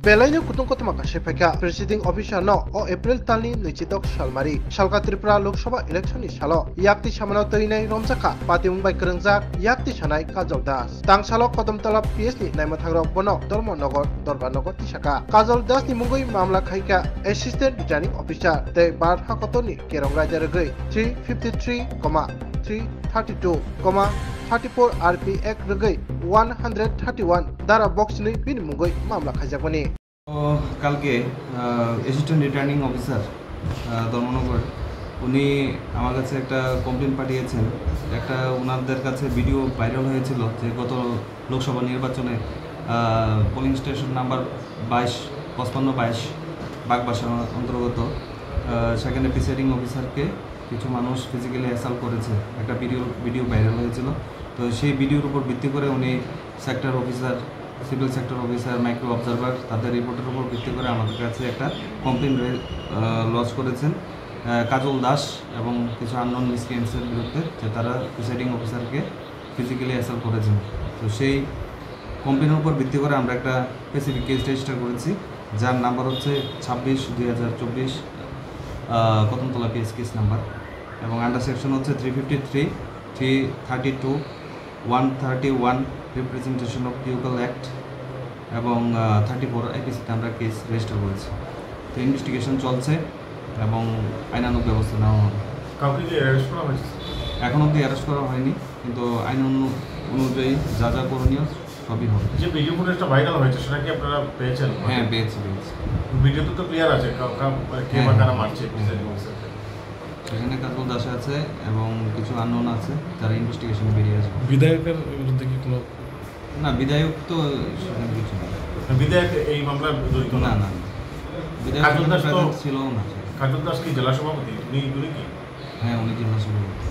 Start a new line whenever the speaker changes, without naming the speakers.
Belanya kutung kotama kasepeka presiding officer no o April talni nichitok salmari salka Tripura Lok Sabha election ni salo yakti samano toinai romjaka pati mumbai kerengjak yakti sanai Kajol Das tang salo Kodamtala PS ni naimathagrok bono Dharmanagar Darbarnagar tisaka Kajol Das ni mungoi mamla khaika assistant returning officer te bar hakotoni kerongra jaragoi 353,332, 34 RP Act रगई 131 Dara box ने बिन मुगई मामला खाजाकनी
কালকে assistant returning officer Dharmanagar উনি আমার কাছে একটা complain পাঠিয়েছেন। একটা ওনাদের কাছে ভিডিও ভাইরাল হয়েছিল যে গত লোকসভা নির্বাচনে পোলিং স্টেশন নাম্বার 55-22 বাগবাসার অন্তর্গত সেখানে প্রিসাইডিং অফিসারকে কিছু মানুষ ফিজিক্যালি অ্যাসাল্ট করেছে, একটা ভিডিও ভাইরাল হয়েছিল। তো সেই ভিডিওর উপর ভিত্তি করে উনি sector officer, civil sector officer, micro observer তাদের রিপোর্টের উপর ভিত্তি করে আমাদের কাছে একটা কমপ্লেন লঞ্চ করেছেন কাজল দাস এবং কিছু আননোন মিসক্রিয়েন্টসের বিরুদ্ধে, যে তারা প্রিসাইডিং অফিসারকে ফিজিক্যালি অ্যাসাল্ট করেছেন। তো সেই কমপ্লেনের উপর ভিত্তি করে আমরা একটা স্পেসিফিক কেস রেজিস্টার করেছি, যার নাম্বার হচ্ছে 26/2024 কদমতলা পিএস কেস নাম্বার, এবং আন্ডার সেকশন হচ্ছে 353, 332, 131 রিপ্রেজেন্টেশন অফ পিউকাল অ্যাক্ট এবং 34 আইপিসিতে আমরা কেস রেজিস্টার করেছি। তো ইনভেস্টিগেশন চলছে এবং আইনানুগ ব্যবস্থা নেওয়া হবে।
কাউকে কি অ্যারেস্ট করা হয়েছে?
এখন অবধি অ্যারেস্ট করা হয়নি, কিন্তু আইন অনুযায়ী যা যা করণীয় সবই হবে।
যে ভিডিও ফুটেজটা ভাইরাল হয়েছে সেটা কি আপনারা পেয়েছেন?
হ্যাঁ, পেয়েছি।
ভিডিওতে তো ক্লিয়ার আছে কে বা কারা মারছে।
সেখানে কাজল দাস আছে এবং কিছু আননোন আছে, যারা ইনভেস্টিগেশন বেরিয়ে আসবে।
বিধায়কের বিরুদ্ধে কি কোনো?
না, বিধায়ক তো সেখানে কিছু না।
বিধায়ক এই মামলার জড়িত
না? না, বিধায়ক ছিল না।
কাজল দাস কি জেলা সভাপতি? উনি কি?
হ্যাঁ, উনি জেলা সভাপতি।